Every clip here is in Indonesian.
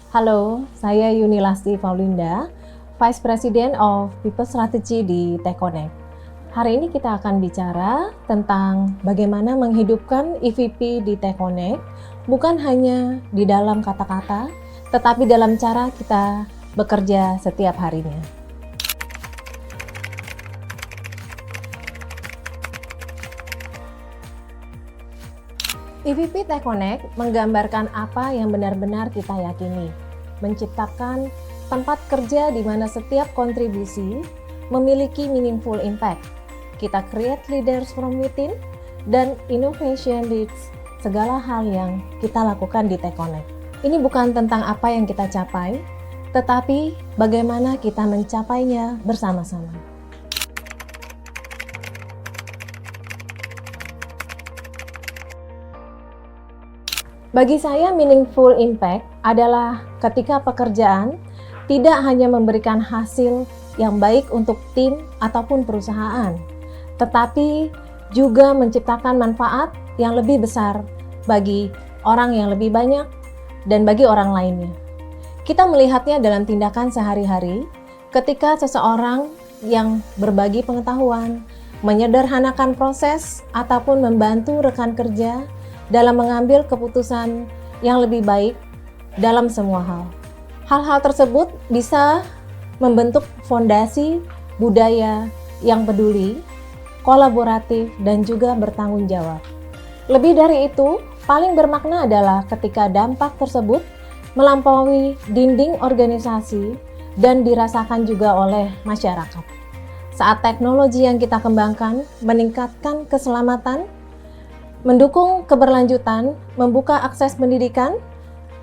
Halo, saya Yunilasti Paulinda, Vice President of People Strategy di T-Connect. Hari ini kita akan bicara tentang bagaimana menghidupkan EVP di T-Connect, bukan hanya di dalam kata-kata, tetapi dalam cara kita bekerja setiap harinya. EVP T-Connect menggambarkan apa yang benar-benar kita yakini, menciptakan tempat kerja di mana setiap kontribusi memiliki meaningful impact. Kita create leaders from within, dan innovation leads segala hal yang kita lakukan di T-Connect. Ini bukan tentang apa yang kita capai, tetapi bagaimana kita mencapainya bersama-sama. Bagi saya, meaningful impact adalah ketika pekerjaan tidak hanya memberikan hasil yang baik untuk tim ataupun perusahaan, tetapi juga menciptakan manfaat yang lebih besar bagi orang yang lebih banyak dan bagi orang lainnya. Kita melihatnya dalam tindakan sehari-hari ketika seseorang yang berbagi pengetahuan, menyederhanakan proses, ataupun membantu rekan kerja dalam mengambil keputusan yang lebih baik dalam semua hal. Hal-hal tersebut bisa membentuk fondasi budaya yang peduli, kolaboratif, dan juga bertanggung jawab. Lebih dari itu, paling bermakna adalah ketika dampak tersebut melampaui dinding organisasi dan dirasakan juga oleh masyarakat. Saat teknologi yang kita kembangkan meningkatkan keselamatan, mendukung keberlanjutan, membuka akses pendidikan,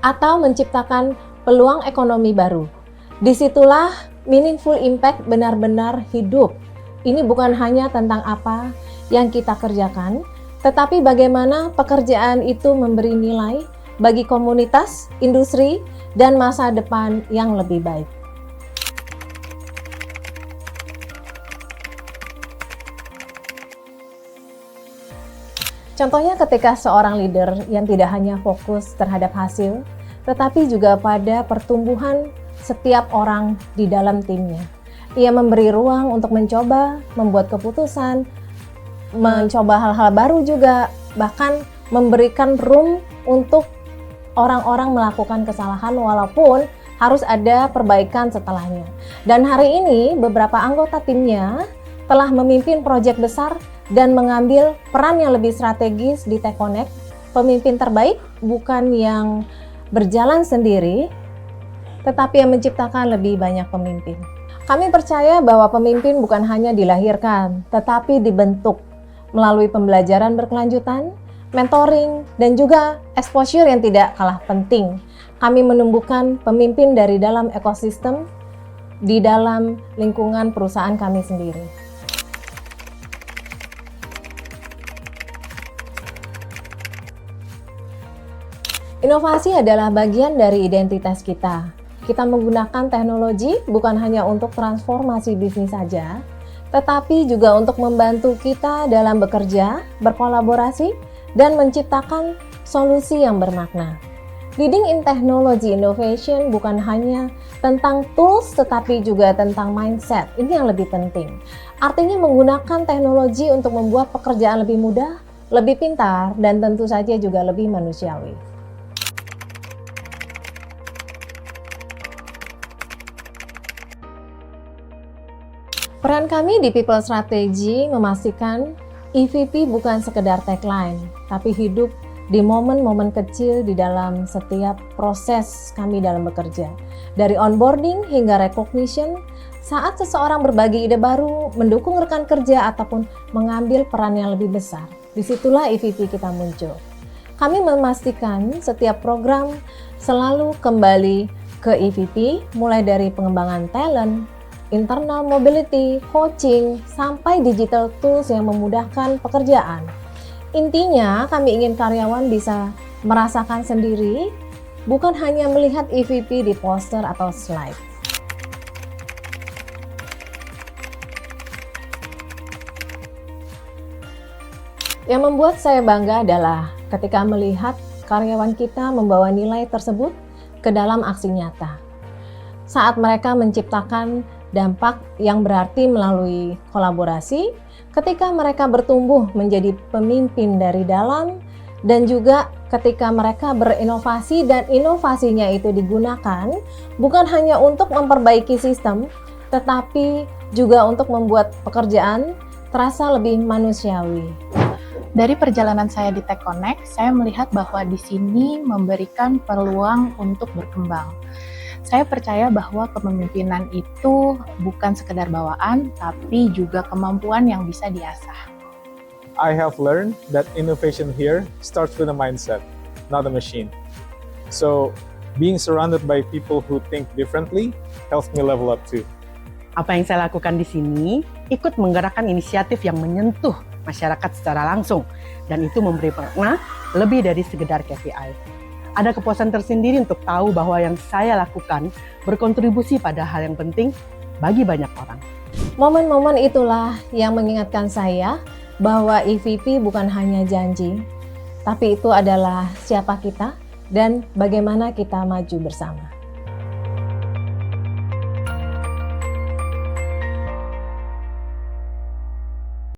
atau menciptakan peluang ekonomi baru. Disitulah meaningful impact benar-benar hidup. Ini bukan hanya tentang apa yang kita kerjakan, tetapi bagaimana pekerjaan itu memberi nilai bagi komunitas, industri, dan masa depan yang lebih baik. Contohnya ketika seorang leader yang tidak hanya fokus terhadap hasil, tetapi juga pada pertumbuhan setiap orang di dalam timnya. Ia memberi ruang untuk mencoba, membuat keputusan, mencoba hal-hal baru juga, bahkan memberikan room untuk orang-orang melakukan kesalahan walaupun harus ada perbaikan setelahnya. Dan hari ini beberapa anggota timnya telah memimpin proyek besar dan mengambil peran yang lebih strategis di T-Connect. Pemimpin terbaik bukan yang berjalan sendiri, tetapi yang menciptakan lebih banyak pemimpin. Kami percaya bahwa pemimpin bukan hanya dilahirkan, tetapi dibentuk melalui pembelajaran berkelanjutan, mentoring, dan juga exposure yang tidak kalah penting. Kami menumbuhkan pemimpin dari dalam ekosistem, di dalam lingkungan perusahaan kami sendiri. Inovasi adalah bagian dari identitas kita. Kita menggunakan teknologi bukan hanya untuk transformasi bisnis saja, tetapi juga untuk membantu kita dalam bekerja, berkolaborasi, dan menciptakan solusi yang bermakna. Leading in Technology Innovation bukan hanya tentang tools, tetapi juga tentang mindset. Ini yang lebih penting. Artinya menggunakan teknologi untuk membuat pekerjaan lebih mudah, lebih pintar, dan tentu saja juga lebih manusiawi. Peran kami di People Strategy memastikan EVP bukan sekedar tagline, tapi hidup di momen-momen kecil di dalam setiap proses kami dalam bekerja. Dari onboarding hingga recognition, saat seseorang berbagi ide baru, mendukung rekan kerja, ataupun mengambil peran yang lebih besar, disitulah EVP kita muncul. Kami memastikan setiap program selalu kembali ke EVP, mulai dari pengembangan talent, internal mobility, coaching, sampai digital tools yang memudahkan pekerjaan. Intinya, kami ingin karyawan bisa merasakan sendiri, bukan hanya melihat EVP di poster atau slide. Yang membuat saya bangga adalah ketika melihat karyawan kita membawa nilai tersebut ke dalam aksi nyata. Saat mereka menciptakan dampak yang berarti melalui kolaborasi, ketika mereka bertumbuh menjadi pemimpin dari dalam, dan juga ketika mereka berinovasi dan inovasinya itu digunakan bukan hanya untuk memperbaiki sistem, tetapi juga untuk membuat pekerjaan terasa lebih manusiawi. Dari perjalanan saya di Tech Connect, saya melihat bahwa di sini memberikan peluang untuk berkembang. Saya percaya bahwa kepemimpinan itu bukan sekedar bawaan, tapi juga kemampuan yang bisa diasah. I have learned that innovation here starts with a mindset, not a machine. So, being surrounded by people who think differently helps me level up too. Apa yang saya lakukan di sini, ikut menggerakkan inisiatif yang menyentuh masyarakat secara langsung, dan itu memberi makna lebih dari sekedar KPI. Ada kepuasan tersendiri untuk tahu bahwa yang saya lakukan berkontribusi pada hal yang penting bagi banyak orang. Momen-momen itulah yang mengingatkan saya bahwa EVP bukan hanya janji, tapi itu adalah siapa kita dan bagaimana kita maju bersama.